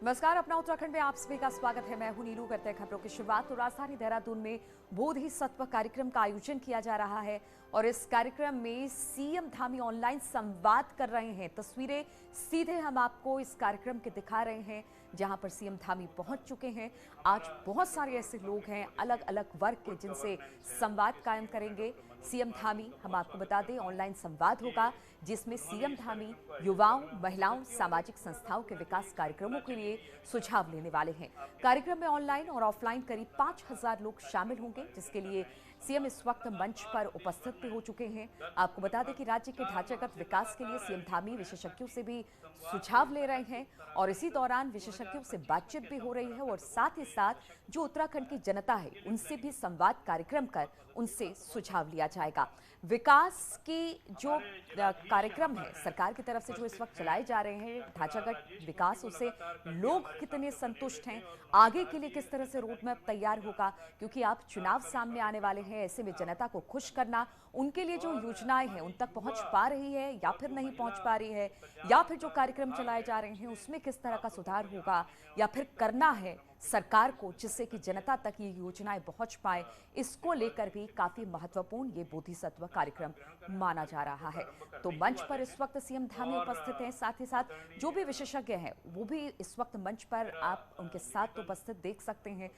नमस्कार। अपना उत्तराखंड में आप सभी का स्वागत है। मैं हूं नीलू। करते हैं खबरों की शुरुआत। तो राजधानी देहरादून में बोधिसत्व कार्यक्रम का आयोजन किया जा रहा है और इस कार्यक्रम में सीएम धामी ऑनलाइन संवाद कर रहे हैं। तस्वीरें सीधे हम आपको इस कार्यक्रम के दिखा रहे हैं जहां पर सीएम धामी पहुंच चुके हैं। आज बहुत सारे ऐसे लोग हैं अलग अलग वर्ग के जिनसे संवाद कायम करेंगे सीएम धामी। हम आपको बता दें ऑनलाइन संवाद होगा जिसमें सीएम धामी युवाओं, महिलाओं, सामाजिक संस्थाओं के विकास कार्यक्रमों के लिए सुझाव लेने वाले हैं। कार्यक्रम में ऑनलाइन और ऑफलाइन करीब 5000 लोग शामिल होंगे, जिसके लिए सीएम इस वक्त मंच पर उपस्थित भी हो चुके हैं। आपको बता दें कि राज्य के ढांचागत विकास के लिए सीएम धामी विशेषज्ञों से भी सुझाव ले रहे हैं और इसी दौरान विशेषज्ञों से बातचीत भी हो रही है और साथ ही साथ जो उत्तराखंड की जनता है उनसे भी संवाद कार्यक्रम कर उनसे सुझाव लिया जाएगा। विकास की जो कार्यक्रम है सरकार की तरफ से जो इस वक्त चलाए जा रहे हैं ढांचागत विकास, उससे लोग कितने संतुष्ट हैं, आगे के लिए किस तरह से रोड मैप तैयार होगा, क्योंकि आप चुनाव सामने आने वाले हैं। ऐसे में जनता को खुश करना, उनके लिए जो योजनाएं हैं उन तक पहुंच पा रही है या फिर नहीं पहुंच पा रही है, या फिर जो कार्यक्रम चलाए जा रहे हैं उसमें किस तरह का सुधार होगा या फिर करना है सरकार को जिससे कि जनता तक ये योजनाएं पहुंच पाए, इसको लेकर भी काफी महत्वपूर्ण ये बोधिसत्व कार्यक्रम माना जा रहा है। तो मंच पर इस वक्त सीएम धामी उपस्थित हैं, साथ ही साथ जो भी विशेषज्ञ हैं वो भी इस वक्त मंच पर आप उनके साथ उपस्थित देख सकते हैं।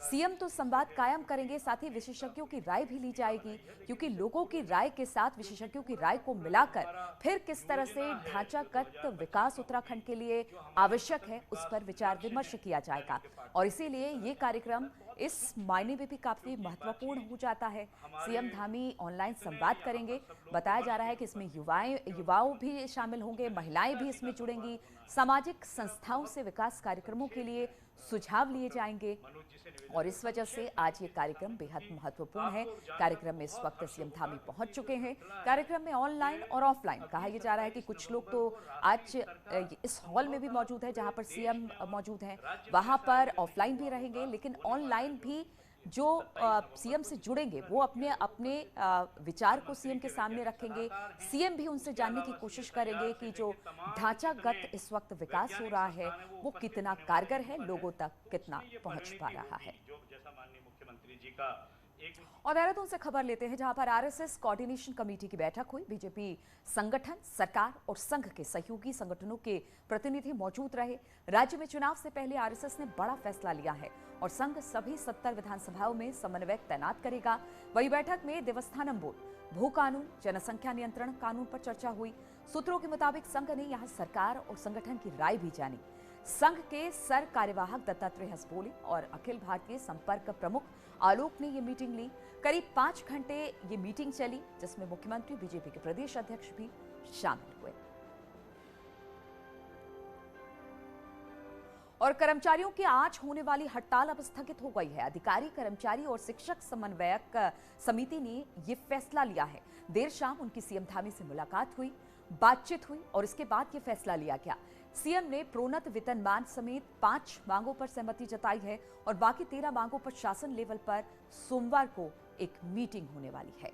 सीएम तो संवाद कायम करेंगे, साथ ही विशेषज्ञों की राय भी ली जाएगी, क्योंकि लोगों की राय के साथ विशेषज्ञों की राय को मिलाकर फिर किस तरह से ढांचागत विकास उत्तराखंड के लिए आवश्यक है उस पर विचार विमर्श किया जाएगा। और इसीलिए ये कार्यक्रम इस मायने में भी काफी महत्वपूर्ण हो जाता है। सीएम धामी ऑनलाइन संवाद करेंगे। बताया जा रहा है कि इसमें युवाओं भी शामिल होंगे, महिलाएं भी इसमें जुड़ेंगी, सामाजिक संस्थाओं से विकास कार्यक्रमों के लिए सुझाव लिए जाएंगे और इस वजह से आज ये कार्यक्रम बेहद महत्वपूर्ण है। कार्यक्रम में इस वक्त सीएम धामी पहुंच चुके हैं। कार्यक्रम में ऑनलाइन और ऑफलाइन कहा यह जा रहा है कि कुछ लोग तो आज इस हॉल में भी मौजूद है जहां पर सीएम मौजूद हैं, वहां पर ऑफलाइन भी रहेंगे, लेकिन ऑनलाइन भी जो सीएम से जुड़ेंगे वो अपने अपने विचार को सीएम के सामने रखेंगे। सीएम भी उनसे जानने की कोशिश करेंगे कि जो ढांचागत इस वक्त विकास हो रहा है वो कितना कारगर है, लोगों तक कितना पहुंच पा रहा है। और देहरादून से खबर लेते हैं जहां पर आरएसएस कोऑर्डिनेशन कमेटी की बैठक हुई। बीजेपी संगठन, सरकार और संघ के सहयोगी संगठनों के प्रतिनिधि मौजूद रहे। राज्य में चुनाव से पहले आरएसएस ने बड़ा फैसला लिया है और संघ सभी 70 विधानसभाओं में समन्वयक तैनात करेगा। वही बैठक में देवस्थानम बोर्ड, भू कानून, जनसंख्या नियंत्रण कानून पर चर्चा हुई। सूत्रों के मुताबिक संघ ने यहां सरकार और संगठन की राय भी जानी। संघ के सर कार्यवाहक दत्तात्रेय हसबोले और अखिल भारतीय संपर्क प्रमुख आलोक ने ये मीटिंग ली। करीब 5 घंटे ये मीटिंग चली, जिसमें मुख्यमंत्री, बीजेपी के प्रदेश अध्यक्ष भी शामिल हुए। और कर्मचारियों की आज होने वाली हड़ताल अब स्थगित हो गई है। अधिकारी, कर्मचारी और शिक्षक समन्वयक समिति ने ये फैसला लिया है। देर शाम उनकी सीएम धामी से मुलाकात हुई, बातचीत हुई और इसके बाद ये फैसला लिया गया। सीएम ने प्रोन्नत वेतनमान समेत 5 मांगों पर सहमति जताई है और बाकी 13 मांगों पर शासन लेवल पर सोमवार को एक मीटिंग होने वाली है।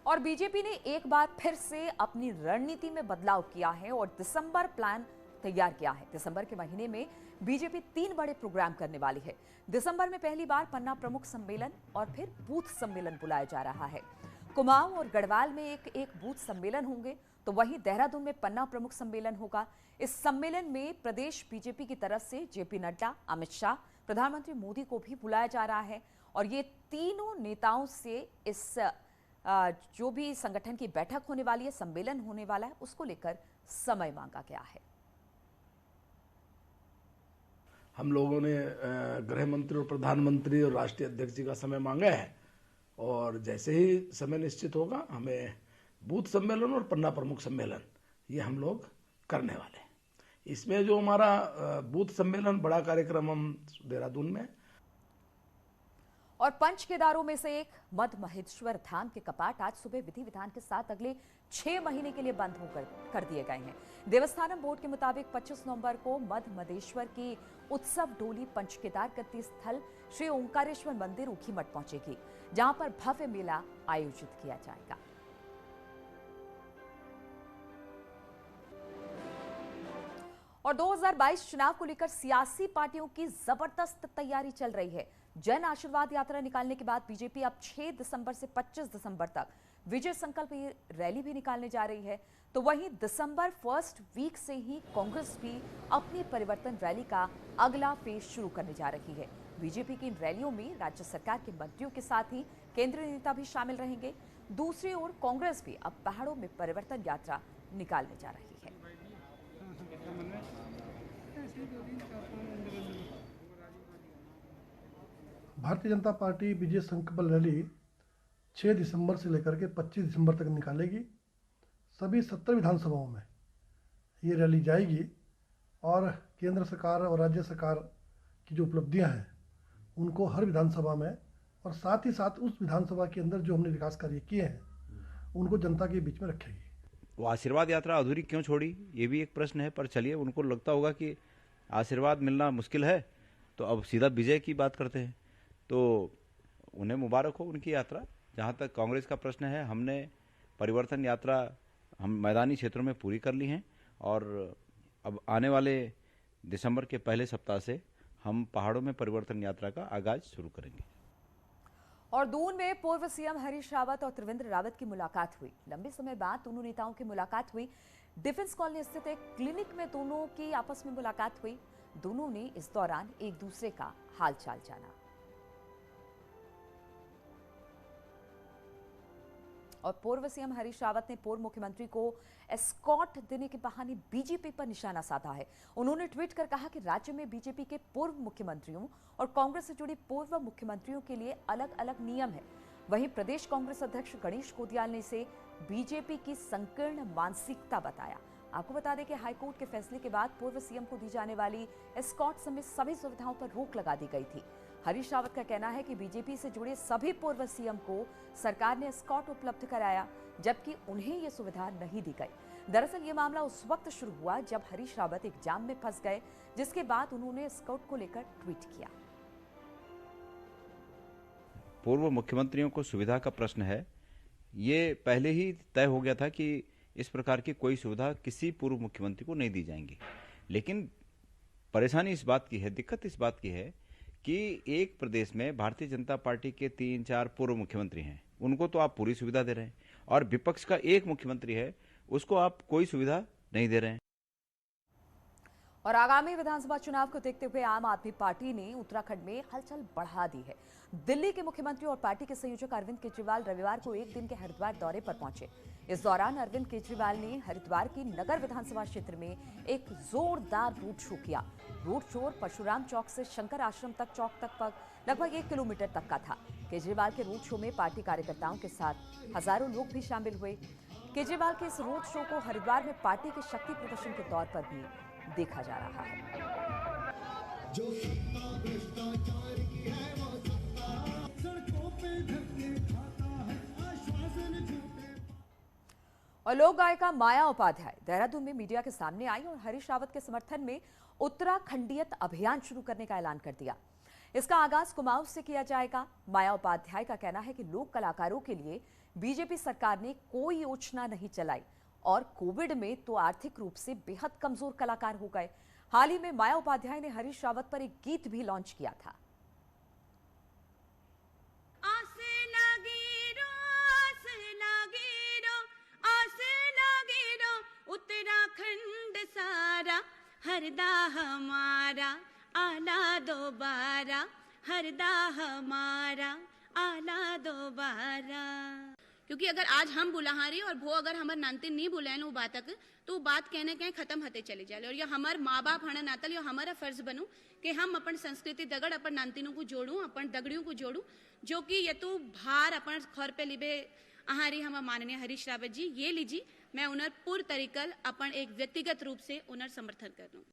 और बीजेपी ने एक बार फिर से अपनी रणनीति में बदलाव किया है और दिसंबर प्लान तैयार किया है। दिसंबर के महीने में बीजेपी 3 बड़े प्रोग्राम करने वाली है। दिसंबर में पहली बार पन्ना प्रमुख सम्मेलन और फिर बूथ सम्मेलन बुलाया जा रहा है। कुमाऊं और गढ़वाल में एक बूथ सम्मेलन होंगे, तो वहीं देहरादून में पन्ना प्रमुख सम्मेलन होगा। इस सम्मेलन में प्रदेश बीजेपी की तरफ से जेपी नड्डा, अमित शाह, प्रधानमंत्री मोदी को भी बुलाया जा रहा है और ये तीनों नेताओं से इस जो भी संगठन की बैठक होने वाली है, सम्मेलन होने वाला है, उसको लेकर समय मांगा गया है। हम लोगों ने गृह मंत्री और प्रधानमंत्री और राष्ट्रीय अध्यक्ष जी का समय मांगा है और जैसे ही समय निश्चित होगा हमें बूथ सम्मेलन और पन्ना प्रमुख सम्मेलन ये हम लोग करने वाले हैं। इसमें जो हमारा बूथ सम्मेलन बड़ा कार्यक्रम हम देहरादून में और पंच केदारों में से एक मध महेश्वर धाम के कपाट आज सुबह विधि विधान के साथ अगले 6 महीने के लिए बंद होकर कर दिए गए हैं। देवस्थानम बोर्ड के मुताबिक 25 नवंबर को मध मदेश्वर की उत्सव डोली पंच केदार गद्दी स्थल श्री ओंकारेश्वर मंदिर ऊखीमठ पहुंचेगी, जहां पर भव्य मेला आयोजित किया जाएगा। और 2022 चुनाव को लेकर सियासी पार्टियों की जबरदस्त तैयारी चल रही है। जन आशीर्वाद यात्रा निकालने के बाद बीजेपी अब 6 दिसंबर से 25 दिसंबर तक विजय संकल्प रैली भी निकालने जा रही है। तो वहीं दिसंबर फर्स्ट वीक से ही कांग्रेस भी अपनी परिवर्तन रैली का अगला फेज शुरू करने जा रही है। बीजेपी की इन रैलियों में राज्य सरकार के मंत्रियों के साथ ही केंद्रीय नेता भी शामिल रहेंगे। दूसरी ओर कांग्रेस भी अब पहाड़ों में परिवर्तन यात्रा निकालने जा रही है। भारतीय जनता पार्टी विजय संकल्प रैली 6 दिसंबर से लेकर के 25 दिसंबर तक निकालेगी। सभी 70 विधानसभाओं में ये रैली जाएगी और केंद्र सरकार और राज्य सरकार की जो उपलब्धियां हैं उनको हर विधानसभा में और साथ ही साथ उस विधानसभा के अंदर जो हमने विकास कार्य किए हैं उनको जनता के बीच में रखेगी। वो आशीर्वाद यात्रा अधूरी क्यों छोड़ी, ये भी एक प्रश्न है। पर चलिए, उनको लगता होगा कि आशीर्वाद मिलना मुश्किल है तो अब सीधा विजय की बात करते हैं, तो उन्हें मुबारक हो उनकी यात्रा। जहाँ तक कांग्रेस का प्रश्न है, हमने परिवर्तन यात्रा हम मैदानी क्षेत्रों में पूरी कर ली हैं और अब आने वाले दिसंबर के पहले सप्ताह से हम पहाड़ों में परिवर्तन यात्रा का आगाज शुरू करेंगे। और दून में पूर्व सीएम हरीश रावत और त्रिवेंद्र रावत की मुलाकात हुई। लंबे समय बाद दोनों नेताओं की मुलाकात हुई। डिफेंस कॉलोनी स्थित एक क्लिनिक में दोनों की आपस में मुलाकात हुई। दोनों ने इस दौरान एक दूसरे का हालचाल जाना। और पूर्व सीएम हरीश रावत ने पूर्व मुख्यमंत्री को एस्कॉर्ट देने के बहाने बीजेपी पर निशाना साधा है। उन्होंने ट्वीट कर कहा कि राज्य में बीजेपी के पूर्व मुख्यमंत्रियों और कांग्रेस से जुड़े पूर्व मुख्यमंत्रियों के लिए अलग अलग नियम है। वहीं प्रदेश कांग्रेस अध्यक्ष गणेश कोदियाल ने इसे बीजेपी की संकीर्ण मानसिकता बताया। आपको बता दें कि हाईकोर्ट के फैसले के बाद पूर्व सीएम को दी जाने वाली एस्कॉर्ट समेत सभी सुविधाओं पर रोक लगा दी गई थी। हरीश रावत का कहना है कि बीजेपी से जुड़े सभी पूर्व सीएम को सरकार ने एस्कॉर्ट उपलब्ध कराया, जबकि उन्हें यह सुविधा नहीं दी गई। दरअसल ये मामला उस वक्त शुरू हुआ जब हरीश रावत एक जाम में फंस गए, जिसके बाद उन्होंने एस्कॉर्ट को लेकर ट्वीट किया। पूर्व मुख्यमंत्रियों को सुविधा का प्रश्न है, ये पहले ही तय हो गया था कि इस प्रकार की कोई सुविधा किसी पूर्व मुख्यमंत्री को नहीं दी जाएंगी। लेकिन परेशानी इस बात की है, दिक्कत इस बात की है कि एक प्रदेश में भारतीय जनता पार्टी के 3-4 पूर्व मुख्यमंत्री हैं, उनको तो आप पूरी सुविधा दे रहे हैं, और विपक्ष का एक मुख्यमंत्री है, उसको आप कोई सुविधा नहीं दे रहे हैं। और आगामी विधानसभा चुनाव को देखते हुए आम आदमी पार्टी ने उत्तराखंड में हलचल बढ़ा दी है। दिल्ली के मुख्यमंत्री और पार्टी के संयोजक अरविंद केजरीवाल रविवार को एक दिन के हरिद्वार दौरे पर पहुंचे। इस दौरान अरविंद केजरीवाल ने हरिद्वार की नगर विधानसभा क्षेत्र में एक जोरदार रोड शो किया। रोड शो परशुराम चौक से शंकर आश्रम तक चौक तक लगभग 1 किलोमीटर तक का था। केजरीवाल के रोड शो में पार्टी कार्यकर्ताओं के साथ हजारों लोग भी शामिल हुए। केजरीवाल के इस रोड शो को हरिद्वार में पार्टी के शक्ति प्रदर्शन के तौर पर भी देखा जा रहा है। और लोक गायिका माया उपाध्याय देहरादून में मीडिया के सामने आई और हरीश रावत के समर्थन में उत्तराखंडीयत अभियान शुरू करने का ऐलान कर दिया। इसका आगाज कुमाऊं से किया जाएगा। माया उपाध्याय का कहना है कि लोक कलाकारों के लिए बीजेपी सरकार ने कोई योजना नहीं चलाई और कोविड में तो आर्थिक रूप से बेहद कमजोर कलाकार हो गए। हाल ही में माया उपाध्याय ने हरीश रावत पर एक गीत भी लॉन्च किया था। उत्तराखंड सारा हरदा हमारा आला दोबारा, हरदा हमारा आला दोबारा। क्योंकि अगर आज हम बुलाहारी और वो अगर हमार नानते नहीं बुलाएन वो बात तो बात कहने कहीं खत्म होते चले जाए। और या हमार माँ बाप हना नातल या हमारा फर्ज बनू कि हम अपन संस्कृति दगड़ अपन नानतीनों को जोड़ू, अपन दगड़ियों को जोड़ू, जो कि ये तो भार अपन खौर पे लिबे आहारी हम माननीय हरीश रावत जी ये लीजिए। मैं उनर पूर्ण तरीकल अपन एक व्यक्तिगत रूप से उनर समर्थन कर रहा हूँ।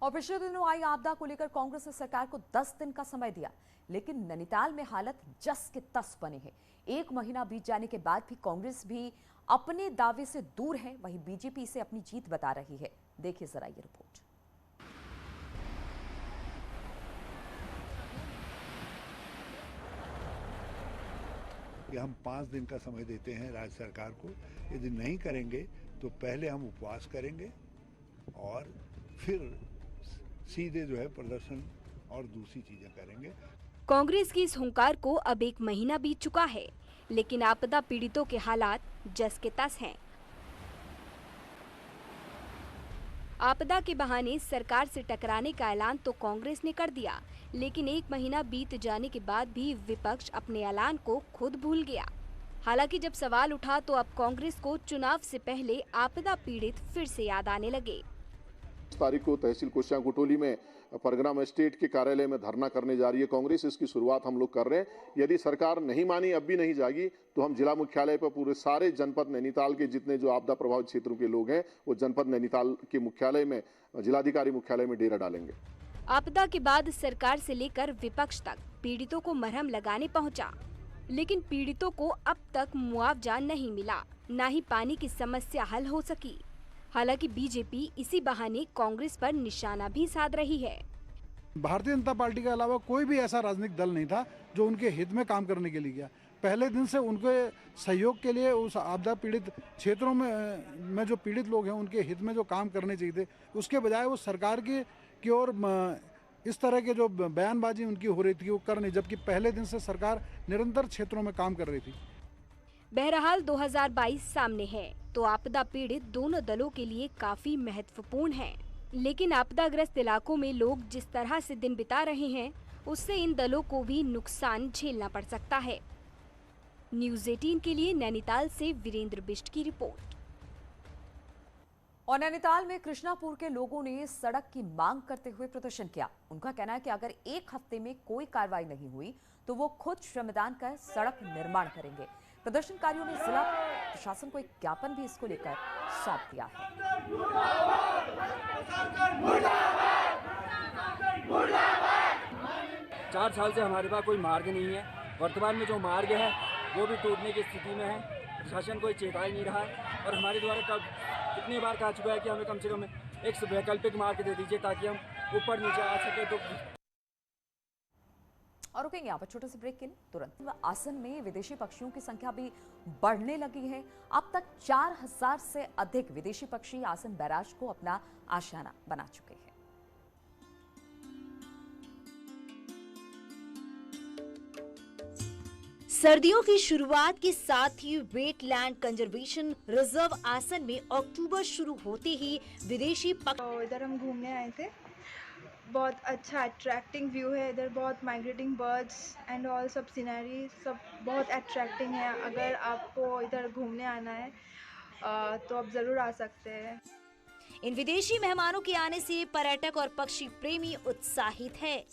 और पिछले दिनों आई आपदा को लेकर कांग्रेस ने सरकार को 10 दिन का समय दिया, लेकिन नैनीताल में हालत जस के तस बने हैं। 1 महीना बीत जाने के बाद भी कांग्रेस भी अपने दावे से दूर है, वहीं बीजेपी इसे अपनी जीत बता रही है। देखिए जरा ये रिपोर्ट। हम 5 दिन का समय देते हैं राज्य सरकार को। यदि नहीं करेंगे तो पहले हम उपवास करेंगे और फिर सीधे जो है प्रदर्शन और दूसरी चीजें करेंगे। कांग्रेस की इस हुंकार को अब 1 महीना बीत चुका है, लेकिन आपदा पीड़ितों के हालात जस के तस हैं। आपदा के बहाने सरकार से टकराने का ऐलान तो कांग्रेस ने कर दिया, लेकिन 1 महीना बीत जाने के बाद भी विपक्ष अपने ऐलान को खुद भूल गया। हालांकि जब सवाल उठा तो अब कांग्रेस को चुनाव से पहले आपदा पीड़ित फिर से याद आने लगे। तारीख को तहसील कुशियां कुटोली में परगना मजिस्ट्रेट के कार्यालय में धरना करने जा रही है कांग्रेस। इसकी शुरुआत हम लोग कर रहे हैं। यदि सरकार नहीं मानी, अब भी नहीं जागी, तो हम जिला मुख्यालय पर पूरे सारे जनपद नैनीताल के जितने जो आपदा प्रभावित क्षेत्रों के लोग हैं, वो जनपद नैनीताल के मुख्यालय में, जिलाधिकारी मुख्यालय में डेरा डालेंगे। आपदा के बाद सरकार से लेकर विपक्ष तक पीड़ितों को मरहम लगाने पहुंचा, लेकिन पीड़ितों को अब तक मुआवजा नहीं मिला, न ही पानी की समस्या हल हो सकी। हालांकि बीजेपी इसी बहाने कांग्रेस पर निशाना भी साध रही है। भारतीय जनता पार्टी के अलावा कोई भी ऐसा राजनीतिक दल नहीं था जो उनके हित में काम करने के लिए गया। पहले दिन से उनके सहयोग के लिए उस आपदा पीड़ित क्षेत्रों में जो पीड़ित लोग हैं उनके हित में जो काम करने चाहिए थे, उसके बजाय वो सरकार की ओर इस तरह के जो बयानबाजी उनकी हो रही थी वो कर नहीं, जबकि पहले दिन से सरकार निरंतर क्षेत्रों में काम कर रही थी। बहरहाल 2022 सामने है तो आपदा पीड़ित दोनों दलों के लिए काफी महत्वपूर्ण है, लेकिन आपदाग्रस्त इलाकों में लोग जिस तरह से दिन बिता रहे हैं उससे इन दलों को भी नुकसान झेलना पड़ सकता है। न्यूज़ 18 के लिए नैनीताल से वीरेंद्र बिष्ट की रिपोर्ट। और नैनीताल में कृष्णापुर के लोगों ने सड़क की मांग करते हुए प्रदर्शन किया। उनका कहना है कि अगर 1 हफ्ते में कोई कार्रवाई नहीं हुई तो वो खुद श्रमदान कर सड़क निर्माण करेंगे। प्रदर्शनकारियों ने जिला प्रशासन को एक ज्ञापन भी इसको लेकर सौंप दिया है। 4 साल से हमारे पास कोई मार्ग नहीं है। वर्तमान में जो मार्ग है वो भी टूटने की स्थिति में है। प्रशासन कोई चेता ही नहीं रहा है और हमारे द्वारा कितनी बार कहा चुका है कि हमें कम से कम एक वैकल्पिक मार्ग दे दीजिए ताकि हम ऊपर नीचे आ सके। तो और रुकेंगे यहाँ पर छोटे से ब्रेक के लिए तुरंत। आसन में विदेशी पक्षियों की संख्या भी बढ़ने लगी है। अब तक 4000 से अधिक विदेशी पक्षी आसन बैराज को अपना आशियाना बना चुके हैं। सर्दियों की शुरुआत के साथ ही वेटलैंड कंजर्वेशन रिजर्व आसन में अक्टूबर शुरू होते ही विदेशी पक्षी इधर हम घूमने आए थे। बहुत अच्छा अट्रैक्टिंग व्यू है इधर, बहुत माइग्रेटिंग बर्ड्स एंड ऑल सब सीनरी सब बहुत अट्रैक्टिंग है। अगर आपको इधर घूमने आना है तो आप ज़रूर आ सकते हैं। इन विदेशी मेहमानों के आने से पर्यटक और पक्षी प्रेमी उत्साहित है,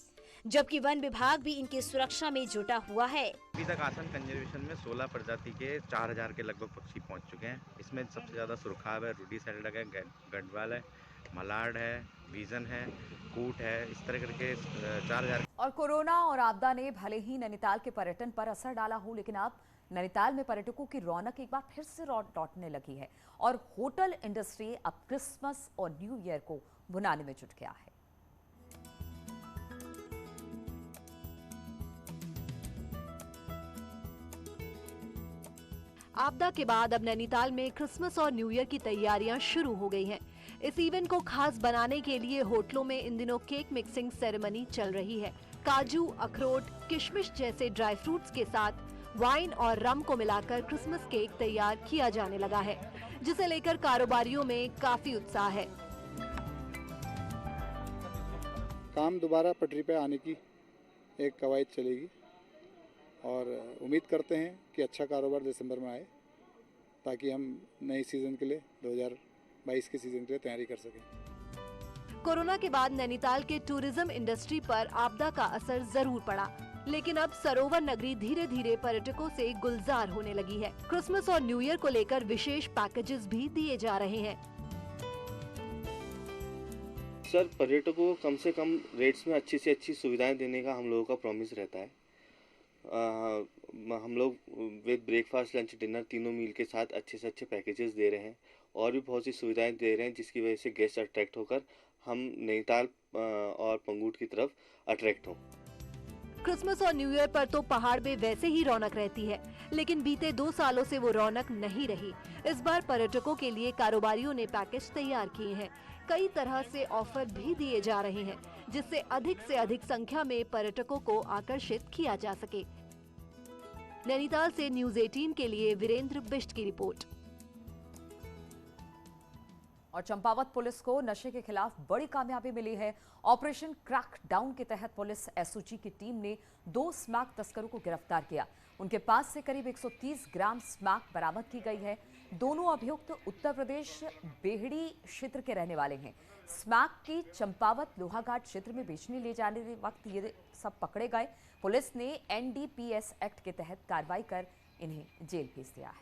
जबकि वन विभाग भी इनकी सुरक्षा में जुटा हुआ है। अभी तक आसन कंजर्वेशन में 16 प्रजाति के 4000 के लगभग पक्षी पहुंच चुके हैं। इसमें सबसे ज्यादा सुरखाब है, रूडी सैलडक है, गढ़वाल है, मलाड है, विजन है, कूट है, इस तरह करके 4000। और कोरोना और आपदा ने भले ही नैनीताल के पर्यटन पर असर डाला हो, लेकिन अब नैनीताल में पर्यटकों की रौनक एक बार फिर से लौटने लगी है और होटल इंडस्ट्री अब क्रिसमस और न्यू ईयर को भुनाने में जुट गया है। आपदा के बाद अब नैनीताल में क्रिसमस और न्यू ईयर की तैयारियां शुरू हो गई हैं। इस इवेंट को खास बनाने के लिए होटलों में इन दिनों केक मिक्सिंग सेरेमनी चल रही है। काजू, अखरोट, किशमिश जैसे ड्राई फ्रूट्स के साथ वाइन और रम को मिलाकर क्रिसमस केक तैयार किया जाने लगा है, जिसे लेकर कारोबारियों में काफी उत्साह है। काम दोबारा पटरी पे आने की एक कवायद चलेगी और उम्मीद करते हैं कि अच्छा कारोबार दिसंबर में आए ताकि हम नए सीजन के लिए 2022 के सीजन के लिए तैयारी कर सकें। कोरोना के बाद नैनीताल के टूरिज्म इंडस्ट्री पर आपदा का असर जरूर पड़ा, लेकिन अब सरोवर नगरी धीरे धीरे पर्यटकों से गुलजार होने लगी है। क्रिसमस और न्यू ईयर को लेकर विशेष पैकेजेस भी दिए जा रहे हैं। सर, पर्यटकों को कम से कम रेट्स में अच्छी से अच्छी सुविधाएं देने का हम लोगों का प्रॉमिस रहता है। हम लोग विद ब्रेकफास्ट, लंच, डिनर तीनों मील के साथ अच्छे से अच्छे पैकेजेस दे रहे हैं और भी बहुत सी सुविधाएं दे रहे हैं, जिसकी वजह से गेस्ट अट्रैक्ट होकर हम नैनीताल और पंगूट की तरफ अट्रैक्ट हों। क्रिसमस और न्यू ईयर पर तो पहाड़ में वैसे ही रौनक रहती है, लेकिन बीते 2 सालों से वो रौनक नहीं रही। इस बार पर्यटकों के लिए कारोबारियों ने पैकेज तैयार किए हैं। कई तरह से ऑफर भी दिए जा रहे हैं, जिससे अधिक से अधिक संख्या में पर्यटकों को आकर्षित किया जा सके। नैनीताल से न्यूज़ 18 के लिए वीरेंद्र बिष्ट की रिपोर्ट। और चंपावत पुलिस को नशे के खिलाफ बड़ी कामयाबी मिली है। ऑपरेशन क्रैकडाउन के तहत पुलिस एसओजी की टीम ने 2 स्मैक तस्करों को गिरफ्तार किया। उनके पास से करीब 130 ग्राम स्मैक बरामद की गई है। दोनों अभियुक्त उत्तर प्रदेश बेहड़ी क्षेत्र के रहने वाले हैं। स्मैक की चंपावत लोहाघाट क्षेत्र में बेचने ले जाने के वक्त ये सब पकड़े गए। पुलिस ने एनडीपीएस एक्ट के तहत कार्रवाई कर इन्हें जेल भेज दिया है।